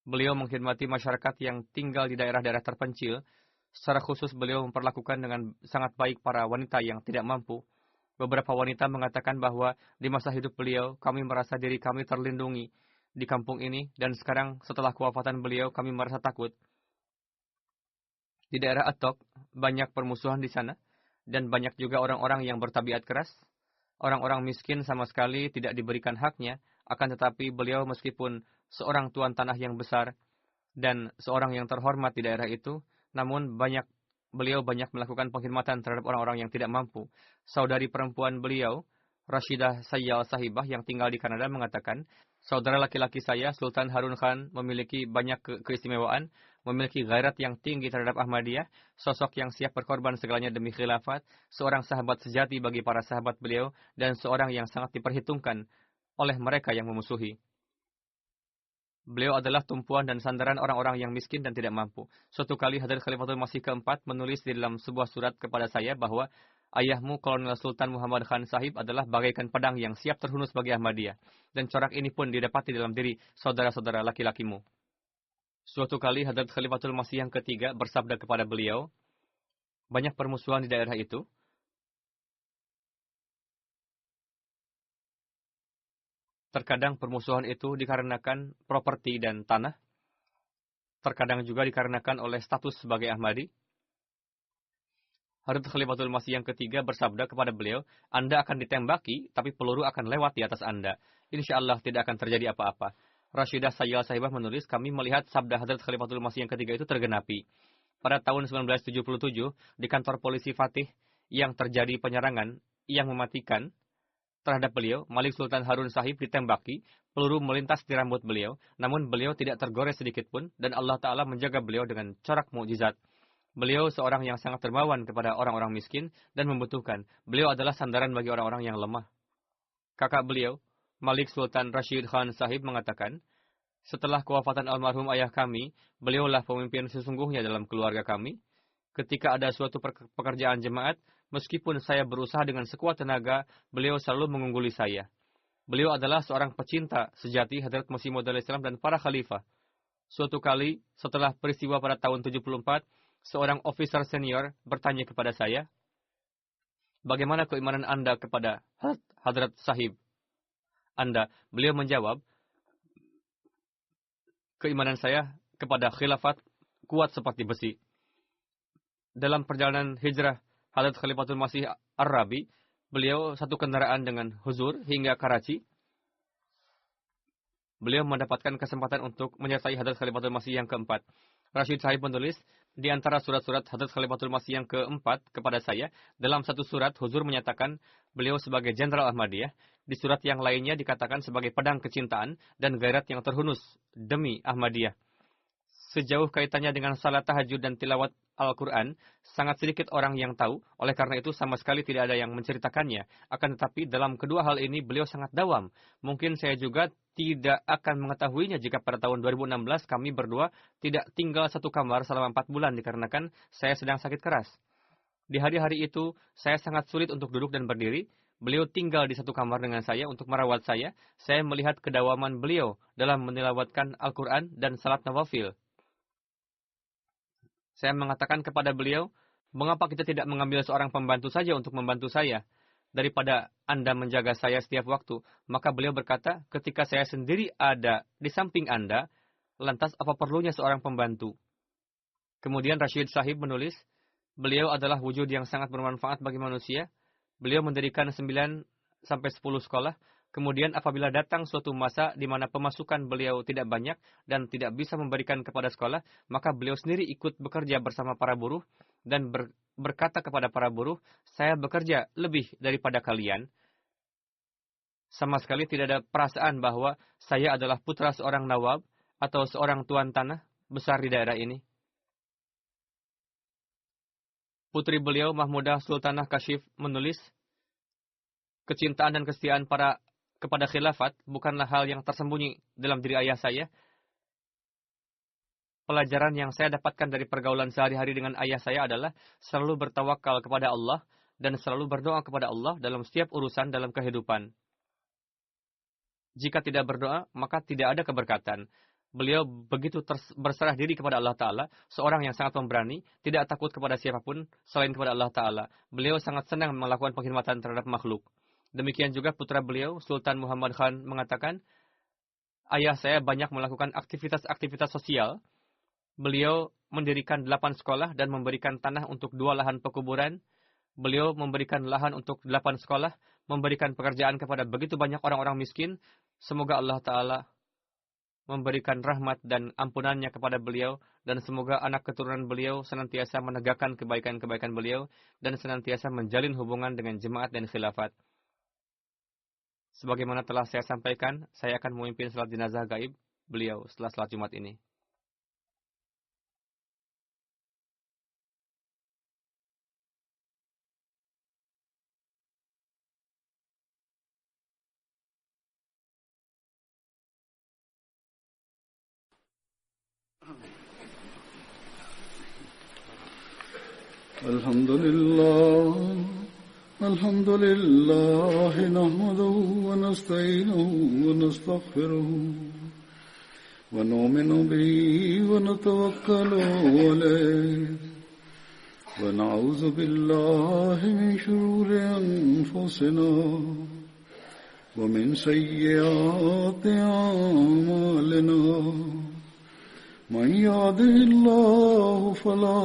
Beliau mengkhidmati masyarakat yang tinggal di daerah-daerah terpencil. Secara khusus beliau memperlakukan dengan sangat baik para wanita yang tidak mampu. Beberapa wanita mengatakan bahwa di masa hidup beliau, kami merasa diri kami terlindungi di kampung ini, dan sekarang setelah kewafatan beliau, kami merasa takut. Di daerah Atok, banyak permusuhan di sana, dan banyak juga orang-orang yang bertabiat keras. Orang-orang miskin sama sekali tidak diberikan haknya, akan tetapi beliau meskipun seorang tuan tanah yang besar dan seorang yang terhormat di daerah itu, namun beliau banyak melakukan pengkhidmatan terhadap orang-orang yang tidak mampu. Saudari perempuan beliau, Rashidah Sayyal Sahibah yang tinggal di Kanada, mengatakan, saudara laki-laki saya, Sultan Harun Khan, memiliki banyak keistimewaan, memiliki gairat yang tinggi terhadap Ahmadiyah, sosok yang siap berkorban segalanya demi khilafat, seorang sahabat sejati bagi para sahabat beliau, dan seorang yang sangat diperhitungkan oleh mereka yang memusuhi. Beliau adalah tumpuan dan sandaran orang-orang yang miskin dan tidak mampu. Suatu kali Hadrat Khalifatul Masih keempat menulis di dalam sebuah surat kepada saya bahwa ayahmu Kolonel Sultan Muhammad Khan Sahib adalah bagaikan pedang yang siap terhunus bagi Ahmadiyah. Dan corak ini pun didapati dalam diri saudara-saudara laki-lakimu. Suatu kali Hadrat Khalifatul Masih yang ketiga bersabda kepada beliau, banyak permusuhan di daerah itu. Terkadang permusuhan itu dikarenakan properti dan tanah. Terkadang juga dikarenakan oleh status sebagai Ahmadi. Hadrat Khalifatul Masih yang ketiga bersabda kepada beliau, Anda akan ditembaki, tapi peluru akan lewat di atas Anda. Insya Allah tidak akan terjadi apa-apa. Rashidah Sayyal Sahibah menulis, kami melihat sabda Hadrat Khalifatul Masih yang ketiga itu tergenapi. Pada tahun 1977, di kantor polisi Fatih yang terjadi penyerangan yang mematikan terhadap beliau, Malik Sultan Harun Sahib ditembaki, peluru melintas di rambut beliau, namun beliau tidak tergores sedikit pun, dan Allah Ta'ala menjaga beliau dengan corak mukjizat. Beliau seorang yang sangat dermawan kepada orang-orang miskin dan membutuhkan. Beliau adalah sandaran bagi orang-orang yang lemah. Kakak beliau, Malik Sultan Rashid Khan Sahib, mengatakan, setelah kewafatan almarhum ayah kami, beliaulah pemimpin sesungguhnya dalam keluarga kami. Ketika ada suatu pekerjaan jemaat, meskipun saya berusaha dengan sekuat tenaga, beliau selalu mengungguli saya. Beliau adalah seorang pecinta sejati Hadrat Masih Maud Islam dan para khalifah. Suatu kali, setelah peristiwa pada tahun 74, seorang officer senior bertanya kepada saya, bagaimana keimanan Anda kepada Hadrat Sahib Anda? Beliau menjawab, keimanan saya kepada khilafat kuat seperti besi. Dalam perjalanan hijrah Hadrat Khalifatul Masih Ar-Rabi, beliau satu kendaraan dengan huzur hingga Karachi. Beliau mendapatkan kesempatan untuk menyertai Hadrat Khalifatul Masih yang keempat. Rashid Sahib menulis, di antara surat-surat Hadrat Khalifatul Masih yang keempat kepada saya, dalam satu surat huzur menyatakan beliau sebagai Jenderal Ahmadiyah, di surat yang lainnya dikatakan sebagai pedang kecintaan dan gairat yang terhunus demi Ahmadiyah. Sejauh kaitannya dengan salat tahajud dan tilawat Al-Quran, sangat sedikit orang yang tahu, oleh karena itu sama sekali tidak ada yang menceritakannya. Akan tetapi dalam kedua hal ini beliau sangat dawam. Mungkin saya juga tidak akan mengetahuinya jika pada tahun 2016 kami berdua tidak tinggal satu kamar selama 4 bulan dikarenakan saya sedang sakit keras. Di hari-hari itu, saya sangat sulit untuk duduk dan berdiri. Beliau tinggal di satu kamar dengan saya untuk merawat saya. Saya melihat kedawaman beliau dalam menilawatkan Al-Quran dan salat nawafil. Saya mengatakan kepada beliau, mengapa kita tidak mengambil seorang pembantu saja untuk membantu saya, daripada Anda menjaga saya setiap waktu? Maka beliau berkata, ketika saya sendiri ada di samping Anda, lantas apa perlunya seorang pembantu? Kemudian Rashid Sahib menulis, beliau adalah wujud yang sangat bermanfaat bagi manusia. Beliau mendirikan 9 sampai 10 sekolah. Kemudian apabila datang suatu masa di mana pemasukan beliau tidak banyak dan tidak bisa memberikan kepada sekolah, maka beliau sendiri ikut bekerja bersama para buruh dan berkata kepada para buruh, saya bekerja lebih daripada kalian. Sama sekali tidak ada perasaan bahwa saya adalah putra seorang nawab atau seorang tuan tanah besar di daerah ini. Putri beliau, Mahmudah Sultanah Kashif, menulis, kecintaan dan kesetiaan kepada khilafat bukanlah hal yang tersembunyi dalam diri ayah saya. Pelajaran yang saya dapatkan dari pergaulan sehari-hari dengan ayah saya adalah selalu bertawakal kepada Allah dan selalu berdoa kepada Allah dalam setiap urusan dalam kehidupan. Jika tidak berdoa, maka tidak ada keberkatan. Beliau begitu berserah diri kepada Allah Ta'ala, seorang yang sangat pemberani, tidak takut kepada siapapun selain kepada Allah Ta'ala. Beliau sangat senang melakukan penghormatan terhadap makhluk. Demikian juga putra beliau, Sultan Muhammad Khan, mengatakan, ayah saya banyak melakukan aktivitas-aktivitas sosial. Beliau mendirikan 8 sekolah dan memberikan tanah untuk 2 lahan pekuburan. Beliau memberikan lahan untuk 8 sekolah, memberikan pekerjaan kepada begitu banyak orang-orang miskin. Semoga Allah Ta'ala memberikan rahmat dan ampunannya kepada beliau, dan semoga anak keturunan beliau senantiasa menegakkan kebaikan-kebaikan beliau, dan senantiasa menjalin hubungan dengan jemaat dan khilafat. Sebagaimana telah saya sampaikan, saya akan memimpin salat jenazah gaib beliau setelah salat Jumat ini. الحمد لله نحمده ونستعينه ونستغفره ونؤمن به ونتوكل عليه ونعوذ بالله من شرور أنفسنا ومن سيئات أعمالنا من يهده الله فلا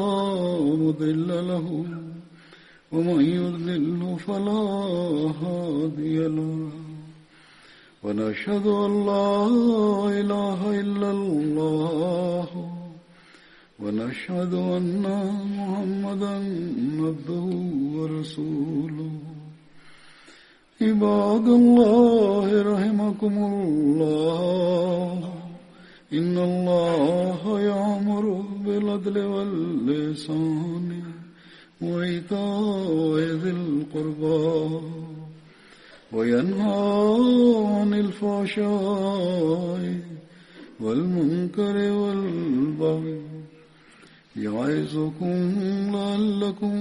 مضل له ومن يضلل فلا هادي له ونشهد أن لا إله إلا الله ونشهد أن محمدا عبده ورسوله عباد الله رحمكم الله إن الله يأمر بالعدل والإحسان وإيتاء ذي القربى وينهى عن الفحشاء والمنكر والبغي يعظكم لعلكم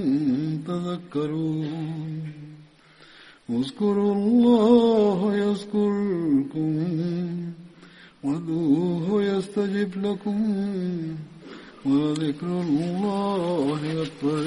تذكرون اذكروا الله يذكركم وادعوه يستجب لكم ولذكر الله أكبر